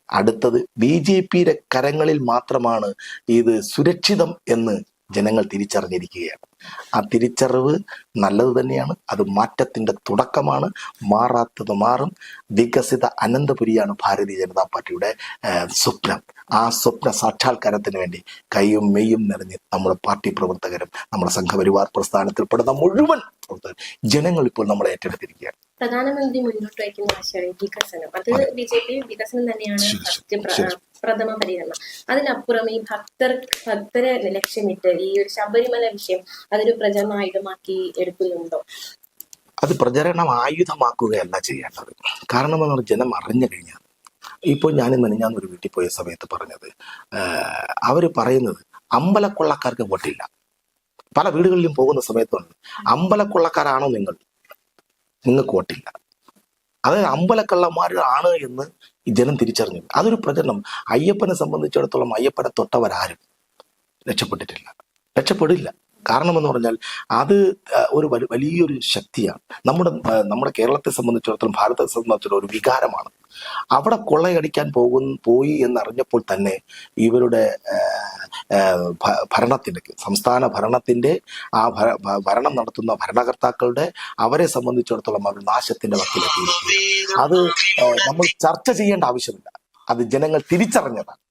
അടുത്തത് BJPയുടെ കരങ്ങളിൽ മാത്രമാണ് ഇത് സുരക്ഷിതം എന്ന് ജനങ്ങൾ തിരിച്ചറിഞ്ഞിരിക്കുകയാണ്. ആ തിരിച്ചറിവ് നല്ലത് തന്നെയാണ്. അത് മാറ്റത്തിന്റെ തുടക്കമാണ്. മാറാത്തത് മാറും. വികസിത അനന്തപുരിയാണ് ഭാരതീയ ജനതാ പാർട്ടിയുടെ സ്വപ്നം. ആ സ്വപ്ന സാക്ഷാത്കാരത്തിന് വേണ്ടി കൈയും മെയ്യും നിറഞ്ഞ് നമ്മുടെ പാർട്ടി പ്രവർത്തകരും നമ്മുടെ സംഘപരിവാർ പ്രസ്ഥാനത്തിൽപ്പെടുന്ന മുഴുവൻ പ്രവർത്തകരും ജനങ്ങൾ ഇപ്പോൾ നമ്മളെ ഏറ്റെടുത്തിരിക്കുകയാണ്. പ്രധാനമന്ത്രി മുന്നോട്ട് വയ്ക്കുന്ന ആശയം വികസനം. അത് BJP വികസനം തന്നെയാണ് പ്രഥമ പരിഗണന. അതിനപ്പുറം ഈ ഭക്തരെ ലക്ഷ്യമിട്ട് ഈ ഒരു ശബരിമല വിഷയം അതൊരു പ്രചരണായുധമാക്കി എടുക്കുന്നുണ്ടോ? അത് പ്രചരണം ആയുധമാക്കുകയല്ല ചെയ്യേണ്ടത്. കാരണം എന്ന് പറഞ്ഞാൽ ജനം അറിഞ്ഞു കഴിഞ്ഞാൽ, ഇപ്പോൾ ഞാൻ ഒരു വീട്ടിൽ പോയ സമയത്ത് പറഞ്ഞത്, അവർ പറയുന്നത് അമ്പലക്കൊള്ളക്കാർക്ക് വോട്ടില്ല. പല വീടുകളിലും പോകുന്ന സമയത്തുണ്ട്, അമ്പലക്കൊള്ളക്കാരാണോ നിങ്ങൾക്ക് വോട്ടില്ല. അതായത് അമ്പലക്കള്ളന്മാരാണ് എന്ന് ഈ ജനം തിരിച്ചറിഞ്ഞു. അതൊരു പ്രചരണം. അയ്യപ്പനെ സംബന്ധിച്ചിടത്തോളം അയ്യപ്പനെ തൊട്ടവരാരും രക്ഷപ്പെടില്ല. കാരണം എന്ന് പറഞ്ഞാൽ അത് ഒരു വലിയൊരു ശക്തിയാണ്. നമ്മുടെ കേരളത്തെ സംബന്ധിച്ചിടത്തോളം, ഭാരതത്തെ സംബന്ധിച്ചിടത്തോളം ഒരു വികാരമാണ്. അവിടെ കൊള്ളയടിക്കാൻ പോയി എന്നറിഞ്ഞപ്പോൾ തന്നെ ഇവരുടെ സംസ്ഥാന ഭരണത്തിന്റെ ആ ഭരണം നടത്തുന്ന ഭരണകർത്താക്കളുടെ അവരെ സംബന്ധിച്ചിടത്തോളം അവർ നാശത്തിന്റെ വക്കിലെത്തിയിരിക്കുന്നു. അത് നമ്മൾ ചർച്ച ചെയ്യേണ്ട ആവശ്യമില്ല. അത് ജനങ്ങൾ തിരിച്ചറിഞ്ഞതാണ്.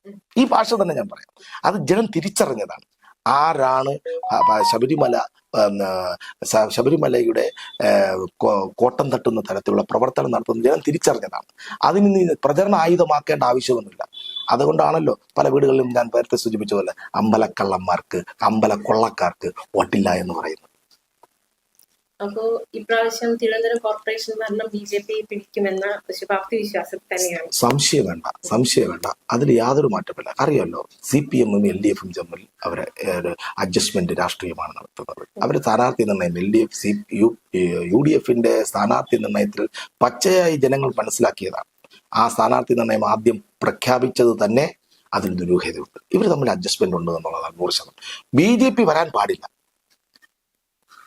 ഈ ഭാഷ തന്നെ ഞാൻ പറയാം, അത് ജനം തിരിച്ചറിഞ്ഞതാണ്. ആരാണ് ശബരിമലയുടെ കോട്ടം തട്ടുന്ന തരത്തിലുള്ള പ്രവർത്തനം നടത്തുന്ന ജനം തിരിച്ചറിഞ്ഞതാണ്. അതിന് പ്രചരണ ആയുധമാക്കേണ്ട ആവശ്യമൊന്നുമില്ല. അതുകൊണ്ടാണല്ലോ പല വീടുകളിലും ഞാൻ നേരത്തെ സൂചിപ്പിച്ച പോലെ അമ്പലക്കള്ളന്മാർക്ക്, അമ്പലക്കൊള്ളക്കാർക്ക് വോട്ടില്ല എന്ന് പറയുന്നത്. അപ്പോ ഇപ്രാവശ്യം തിരുവനന്തപുരം കോർപ്പറേഷൻ ഭരണം BJP പിടിക്കുമെന്ന ശുഭാപ്തി വിശ്വാസത്തിൽ തന്നെയാണ്. സംശയം വേണ്ട. അതിൽ യാതൊരു മാറ്റമില്ല. അറിയാമല്ലോ, CPM-ഉം LDF-ഉം തമ്മിൽ അവരെ അഡ്ജസ്റ്റ്മെന്റ് രാഷ്ട്രീയമാണ് നടത്തുന്നത്. അവര് സ്ഥാനാർത്ഥി നിർണയം UDF-ന്റെ സ്ഥാനാർത്ഥി നിർണയത്തിൽ പച്ചയായി ജനങ്ങൾ മനസ്സിലാക്കിയതാണ്. ആ സ്ഥാനാർത്ഥി നിർണയം ആദ്യം പ്രഖ്യാപിച്ചത് തന്നെ അതിൽ ദുരൂഹതയുണ്ട്. ഇവർ തമ്മിൽ അഡ്ജസ്റ്റ്മെന്റ് ഉണ്ട് എന്നുള്ളതാണ് 100%. BJP വരാൻ പാടില്ല.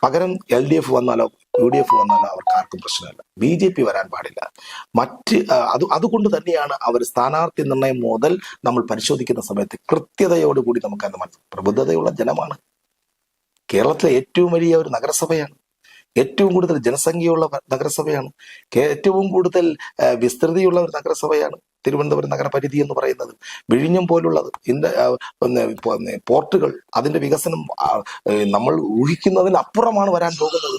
പകരം LDF വന്നാലോ UDF വന്നാലോ അവർക്ക് ആർക്കും പ്രശ്നമില്ല. BJP വരാൻ പാടില്ല. അതുകൊണ്ട് തന്നെയാണ് അവർ സ്ഥാനാർത്ഥി നിർണയം മുതൽ നമ്മൾ പരിശോധിക്കുന്ന സമയത്ത് കൃത്യതയോടുകൂടി നമുക്കത് പ്രബുദ്ധതയുള്ള ജനമാണ്. കേരളത്തിലെ ഏറ്റവും വലിയ ഒരു നഗരസഭയാണ്, ഏറ്റവും കൂടുതൽ ജനസംഖ്യയുള്ള നഗരസഭയാണ്, ഏറ്റവും കൂടുതൽ വിസ്തൃതിയുള്ള ഒരു നഗരസഭയാണ് തിരുവനന്തപുരം നഗരപരിധി എന്ന് പറയുന്നത്. വിഴിഞ്ഞം പോലുള്ളത്, പോർട്ടുകൾ, അതിന്റെ വികസനം നമ്മൾ ഊഹിക്കുന്നതിന് അപ്പുറമാണ് വരാൻ പോകുന്നത്.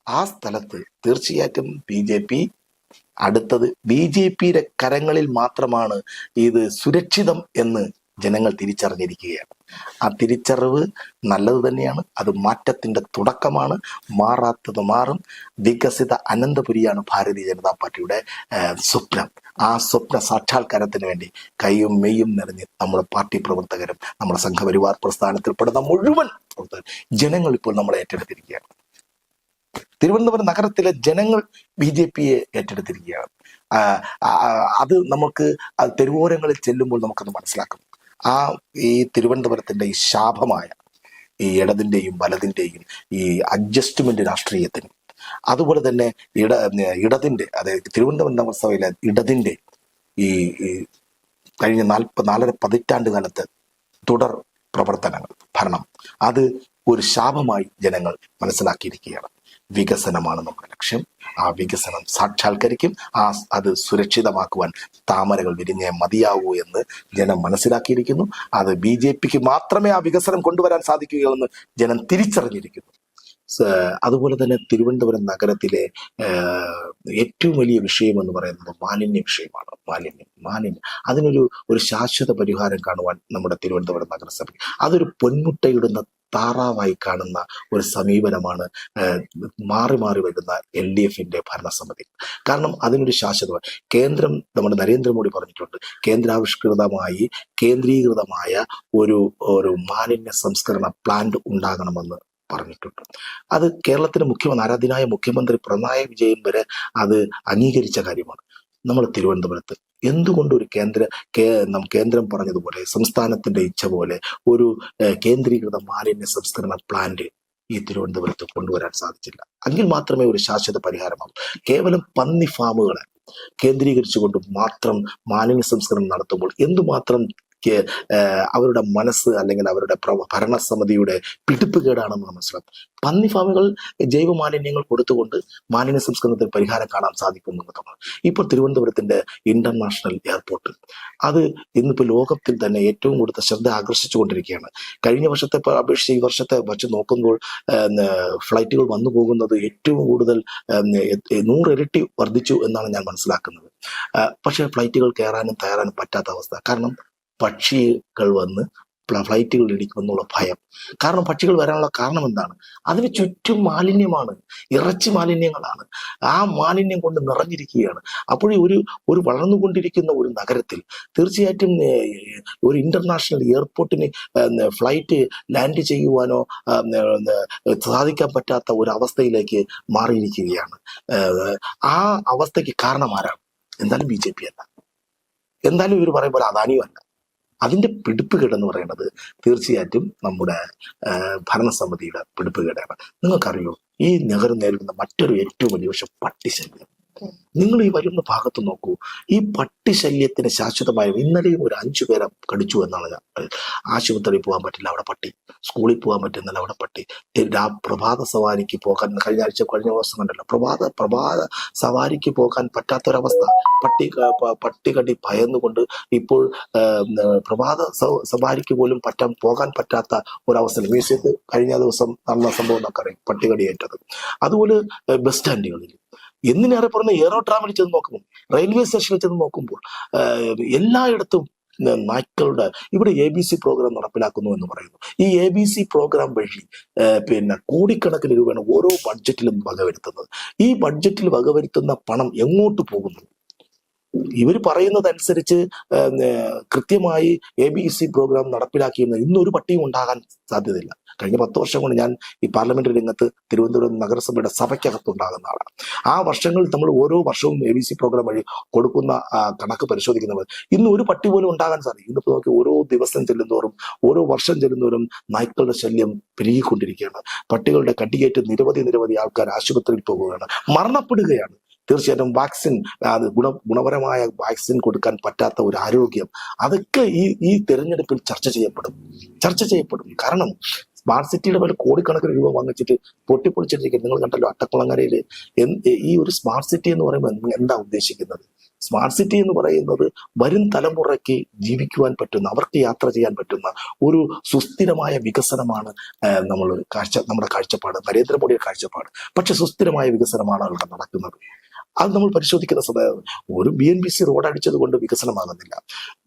ആ സ്ഥലത്ത് തീർച്ചയായിട്ടും അടുത്തത് BJPയുടെ കരങ്ങളിൽ മാത്രമാണ് ഇത് സുരക്ഷിതം എന്ന് ജനങ്ങൾ തിരിച്ചറിഞ്ഞിരിക്കുകയാണ്. ആ തിരിച്ചറിവ് നല്ലത് തന്നെയാണ്. അത് മാറ്റത്തിന്റെ തുടക്കമാണ്. മാറാത്തത് മാറും. വികസിത അനന്തപുരിയാണ് ഭാരതീയ ജനതാ പാർട്ടിയുടെ സ്വപ്നം. ആ സ്വപ്ന സാക്ഷാത്കാരത്തിന് വേണ്ടി കൈയും മെയ്യും നിറഞ്ഞ് നമ്മുടെ പാർട്ടി പ്രവർത്തകരും നമ്മുടെ സംഘപരിവാർ പ്രസ്ഥാനത്തിൽപ്പെടുന്ന മുഴുവൻ പ്രവർത്തകരും ജനങ്ങൾ ഇപ്പോൾ നമ്മളെ ഏറ്റെടുത്തിരിക്കുകയാണ്. തിരുവനന്തപുരം നഗരത്തിലെ ജനങ്ങൾ BJPയെ ഏറ്റെടുത്തിരിക്കുകയാണ്. അത് നമുക്ക് തെരുവോരങ്ങളിൽ ചെല്ലുമ്പോൾ നമുക്കത് മനസ്സിലാക്കും. ഈ തിരുവനന്തപുരത്തിന്റെ ഈ ശാപമായ ഈ ഇടതിന്റെയും വലതിന്റെയും ഈ അഡ്ജസ്റ്റ്മെന്റ് രാഷ്ട്രീയത്തിനും, അതുപോലെ തന്നെ ഇടതിന്റെ, അതായത് തിരുവനന്തപുരം നഗരസഭയിലെ ഇടതിന്റെ ഈ കഴിഞ്ഞ 4.5 പതിറ്റാണ്ട് കാലത്ത് തുടർ പ്രവർത്തനങ്ങൾ, ഭരണം, അത് ഒരു ശാപമായി ജനങ്ങൾ മനസ്സിലാക്കിയിരിക്കുകയാണ്. വികസനമാണ് നമ്മുടെ ലക്ഷ്യം. ആ വികസനം സാക്ഷാത്കരിക്കും. അത് സുരക്ഷിതമാക്കുവാൻ താമരകൾ വിരിഞ്ഞേ മതിയാവൂ എന്ന് ജനം മനസ്സിലാക്കിയിരിക്കുന്നു. അത് BJPക്ക് മാത്രമേ ആ വികസനം കൊണ്ടുവരാൻ സാധിക്കുകയുള്ളെന്ന് ജനം തിരിച്ചറിഞ്ഞിരിക്കുന്നു. അതുപോലെ തന്നെ തിരുവനന്തപുരം നഗരത്തിലെ ഏറ്റവും വലിയ വിഷയം എന്ന് പറയുന്നത് മാലിന്യ വിഷയമാണ്. മാലിന്യം അതിനൊരു ശാശ്വത പരിഹാരം കാണുവാൻ നമ്മുടെ തിരുവനന്തപുരം നഗരസഭ അതൊരു പൊന്മുട്ടയിടുന്ന താറാവായി കാണുന്ന ഒരു സമീപനമാണ് മാറി വരുന്ന LDF-ന്റെ ഭരണസമിതി. കാരണം അതിനൊരു ശാശ്വത കേന്ദ്രം നമ്മുടെ നരേന്ദ്രമോദി പറഞ്ഞിട്ടുണ്ട്, കേന്ദ്രീകൃതമായ ഒരു മാലിന്യ സംസ്കരണ പ്ലാന്റ് ഉണ്ടാകണമെന്ന് പറഞ്ഞിട്ടുണ്ട്. അത് കേരളത്തിന്റെ ആരാധ്യനായ മുഖ്യമന്ത്രി പിണറായി വിജയൻ വരെ അത് അംഗീകരിച്ച കാര്യമാണ്. നമ്മൾ തിരുവനന്തപുരത്ത് എന്തുകൊണ്ട് ഒരു കേന്ദ്രം പറഞ്ഞതുപോലെ, സംസ്ഥാനത്തിന്റെ ഇച്ഛ പോലെ ഒരു കേന്ദ്രീകൃത മാലിന്യ സംസ്കരണ പ്ലാന്റ് ഈ തിരുവനന്തപുരത്ത് കൊണ്ടുവരാൻ സാധിച്ചില്ല? എങ്കിൽ മാത്രമേ ഒരു ശാശ്വത പരിഹാരമാകും. കേവലം പന്നി ഫാമുകളെ കേന്ദ്രീകരിച്ചുകൊണ്ട് മാത്രം മാലിന്യ സംസ്കരണം നടത്തുമ്പോൾ എന്തുമാത്രം അവരുടെ മനസ്സ് അല്ലെങ്കിൽ അവരുടെ ഭരണസമിതിയുടെ പിടിപ്പുകേടാണെന്ന് മനസ്സിലാക്കും. പന്നി ഫാമുകൾ ജൈവ മാലിന്യങ്ങൾ കൊടുത്തുകൊണ്ട് മാലിന്യ സംസ്കരണത്തിൽ പരിഹാരം കാണാൻ സാധിക്കുന്നുള്ളതാണ്. ഇപ്പോൾ തിരുവനന്തപുരത്തിന്റെ ഇന്റർനാഷണൽ എയർപോർട്ട് അത് ഇന്നിപ്പോൾ ലോകത്തിൽ തന്നെ ഏറ്റവും കൂടുതൽ ശ്രദ്ധ ആകർഷിച്ചുകൊണ്ടിരിക്കുകയാണ്. കഴിഞ്ഞ വർഷത്തെ അപേക്ഷിച്ച് ഈ വർഷത്തെ വച്ച് നോക്കുമ്പോൾ ഫ്ലൈറ്റുകൾ വന്നു പോകുന്നത് ഏറ്റവും കൂടുതൽ 100 ഇരട്ടി വർദ്ധിച്ചു എന്നാണ് ഞാൻ മനസ്സിലാക്കുന്നത്. പക്ഷേ ഫ്ലൈറ്റുകൾ കയറാനും തയ്യാറാനും പറ്റാത്ത അവസ്ഥ. കാരണം പക്ഷികൾ വന്ന് ഫ്ലൈറ്റുകൾ ഇടിക്കുമെന്നുള്ള ഭയം. കാരണം പക്ഷികൾ വരാനുള്ള കാരണം എന്താണ്? അതിന് ചുറ്റും മാലിന്യമാണ്, ഇറച്ചി മാലിന്യങ്ങളാണ്. ആ മാലിന്യം കൊണ്ട് നിറഞ്ഞിരിക്കുകയാണ്. അപ്പോഴേ ഒരു വളർന്നുകൊണ്ടിരിക്കുന്ന ഒരു നഗരത്തിൽ തീർച്ചയായിട്ടും ഒരു ഇന്റർനാഷണൽ എയർപോർട്ടിന് ഫ്ലൈറ്റ് ലാൻഡ് ചെയ്യുവാനോ സാധിക്കാൻ പറ്റാത്ത ഒരു അവസ്ഥയിലേക്ക് മാറിയിരിക്കുകയാണ്. ആ അവസ്ഥയ്ക്ക് കാരണം ആരാണ്? എന്തായാലും BJP അല്ല, എന്തായാലും ഇവർ പറയും പോലെ അദാനിയും അല്ല. അതിന്റെ പിടിപ്പുകേടെന്ന് പറയുന്നത് തീർച്ചയായിട്ടും നമ്മുടെ ഭരണസമിതിയുടെ പിടിപ്പുകേടാണ്. നിങ്ങൾക്കറിയോ, ഈ നഗരം നേരിടുന്ന മറ്റൊരു ഏറ്റവും വലിയ വിഷയം പട്ടിശല്യം. നിങ്ങൾ ഈ വരുന്ന ഭാഗത്ത് നോക്കൂ, ഈ പട്ടിശല്യത്തിന് ശാശ്വതമായ ഇന്നലെയും ഒരു 5 പേരെ കടിച്ചു എന്നാണ് ഞാൻ. ആശുപത്രിയിൽ പോകാൻ പറ്റില്ല, അവിടെ പട്ടി. സ്കൂളിൽ പോകാൻ പറ്റുന്നില്ല, അവിടെ പട്ടി. പ്രഭാത സവാരിക്ക് പോകാൻ കഴിഞ്ഞ ദിവസം കണ്ടല്ലോ, പ്രഭാത സവാരിക്ക് പോകാൻ പറ്റാത്തൊരവസ്ഥ. പട്ടികടി ഭയന്നുകൊണ്ട് ഇപ്പോൾ പ്രഭാത സവാരിക്ക് പോലും പോകാൻ പറ്റാത്ത ഒരവസ്ഥ. മ്യൂസിയത്തിൽ കഴിഞ്ഞ ദിവസം നടന്ന സംഭവം നമുക്കറിയാം, പട്ടികടിയേറ്റത്. അതുപോലെ ബസ് സ്റ്റാൻഡുകളിൽ എന്തിനേറെ പറഞ്ഞ എയറോ ട്രാവൽ ചെന്ന് നോക്കുമ്പോൾ, റെയിൽവേ സ്റ്റേഷനിൽ ചെന്ന് നോക്കുമ്പോൾ എല്ലായിടത്തും നായ്ക്കളുടെ. ഇവിടെ ABC പ്രോഗ്രാം നടപ്പിലാക്കുന്നു എന്ന് പറയുന്നു. ഈ ABC പ്രോഗ്രാം വഴി കോടിക്കണക്കിന് രൂപയാണ് ഓരോ ബഡ്ജറ്റിലും വകവരുത്തുന്നത്. ഈ ബഡ്ജറ്റിൽ വകവരുത്തുന്ന പണം എങ്ങോട്ട് പോകുന്നു? ഇവർ പറയുന്നതനുസരിച്ച് കൃത്യമായി ABC പ്രോഗ്രാം നടപ്പിലാക്കിയെന്ന് ഇന്നൊരു പട്ടിയും ഉണ്ടാകാൻ സാധ്യതയില്ല. കഴിഞ്ഞ 10 വർഷം കൊണ്ട് ഞാൻ ഈ പാർലമെന്റ് രംഗത്ത് തിരുവനന്തപുരം നഗരസഭയുടെ സഭയ്ക്കകത്തുണ്ടാകുന്ന ആളാണ്. ആ വർഷങ്ങളിൽ നമ്മൾ ഓരോ വർഷവും ABC പ്രോഗ്രാം വഴി കൊടുക്കുന്ന കണക്ക് പരിശോധിക്കുന്നവർ ഇന്ന് ഒരു പട്ടി പോലും ഉണ്ടാകാൻ സാധിക്കും. ഇന്നിപ്പോൾ നോക്കി ഓരോ ദിവസം ചെല്ലുന്നതോറും, ഓരോ വർഷം ചെല്ലുന്നതോറും നായ്ക്കളുടെ ശല്യം പെരുകിക്കൊണ്ടിരിക്കുകയാണ്. പട്ടികളുടെ കടിയേറ്റ് നിരവധി ആൾക്കാർ ആശുപത്രിയിൽ പോകുകയാണ്, മരണപ്പെടുകയാണ്. തീർച്ചയായിട്ടും വാക്സിൻ, ഗുണപരമായ വാക്സിൻ കൊടുക്കാൻ പറ്റാത്ത ഒരു ആരോഗ്യം, അതൊക്കെ ഈ തെരഞ്ഞെടുപ്പിൽ ചർച്ച ചെയ്യപ്പെടും. കാരണം സ്മാർട്ട് സിറ്റിയുടെ മേലെ കോടിക്കണക്കിന് രൂപ വാങ്ങിച്ചിട്ട് പൊട്ടിപ്പൊളിച്ചിട്ടിരിക്കുന്നത് നിങ്ങൾ കണ്ടല്ലോ. അട്ടക്കുളങ്ങരയിൽ ഈ ഒരു സ്മാർട്ട് സിറ്റി എന്ന് പറയുമ്പോൾ എന്താ ഉദ്ദേശിക്കുന്നത്? സ്മാർട്ട് സിറ്റി എന്ന് പറയുന്നത് വരും തലമുറയ്ക്ക് ജീവിക്കുവാൻ പറ്റുന്ന, അവർക്ക് യാത്ര ചെയ്യാൻ പറ്റുന്ന ഒരു സുസ്ഥിരമായ വികസനമാണ് നമ്മുടെ കാഴ്ചപ്പാട്, നരേന്ദ്രമോദിയുടെ കാഴ്ചപ്പാട്. പക്ഷെ സുസ്ഥിരമായ വികസനമാണ് അവിടെ നടക്കുന്നത്. അത് നമ്മൾ പരിശോധിക്കുന്ന സമയം ഒരു BNBC റോഡ് അടിച്ചത് കൊണ്ട് വികസനമാകുന്നില്ല.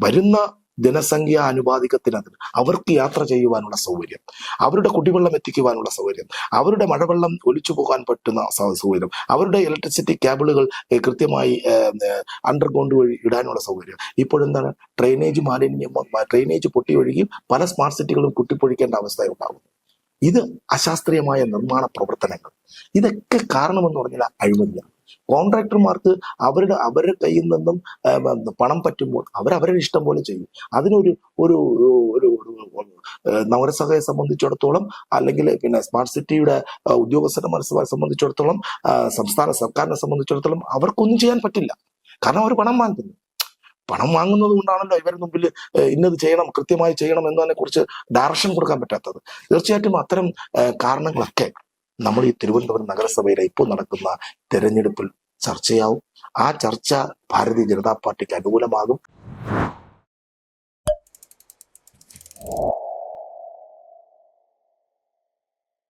വരുന്ന ജനസംഖ്യാ അനുപാതികത്തിനകത്ത് അവർക്ക് യാത്ര ചെയ്യുവാനുള്ള സൗകര്യം, അവരുടെ കുടിവെള്ളം എത്തിക്കുവാനുള്ള സൗകര്യം, അവരുടെ മഴവെള്ളം ഒലിച്ചു പോകാൻ പറ്റുന്ന സൗകര്യം, അവരുടെ ഇലക്ട്രിസിറ്റി കേബിളുകൾ കൃത്യമായി അണ്ടർഗ്രൗണ്ട് വഴി ഇടാനുള്ള സൗകര്യം. ഇപ്പോഴെന്താണ്, ഡ്രെയിനേജ് പൊട്ടി ഒഴുകി പല സ്മാർട്ട് സിറ്റികളും കുട്ടിപ്പൊഴിക്കേണ്ട അവസ്ഥ ഉണ്ടാകും. ഇത് അശാസ്ത്രീയമായ നിർമ്മാണ പ്രവർത്തനങ്ങൾ. ഇതൊക്കെ കാരണമെന്ന് പറഞ്ഞാൽ അഴിമതിയാണ്. കോൺട്രാക്ടർമാർക്ക് അവരുടെ കയ്യിൽ നിന്നും പണം പറ്റുമ്പോൾ അവരുടെ ഇഷ്ടം പോലെ ചെയ്യും. അതിനൊരു ഒരു നഗരസഭയെ സംബന്ധിച്ചിടത്തോളം, അല്ലെങ്കിൽ സ്മാർട്ട് സിറ്റിയുടെ ഉദ്യോഗസ്ഥരെ സംബന്ധിച്ചിടത്തോളം, സംസ്ഥാന സർക്കാരിനെ സംബന്ധിച്ചിടത്തോളം അവർക്കൊന്നും ചെയ്യാൻ പറ്റില്ല. കാരണം അവർ പണം വാങ്ങുന്നത് കൊണ്ടാണല്ലോ ഇവരുടെ മുമ്പിൽ ഇന്നത് ചെയ്യണം, കൃത്യമായി ചെയ്യണം എന്നതിനെ കുറിച്ച് ഡയറക്ഷൻ കൊടുക്കാൻ പറ്റാത്തത്. തീർച്ചയായിട്ടും അത്തരം കാരണങ്ങളൊക്കെ നമ്മൾ ഈ തിരുവനന്തപുരം നഗരസഭയിലെ ഇപ്പോൾ നടക്കുന്ന തെരഞ്ഞെടുപ്പിൽ ചർച്ചയാവും. ആ ചർച്ച ഭാരതീയ ജനതാ പാർട്ടിക്ക് അനുകൂലമാകും.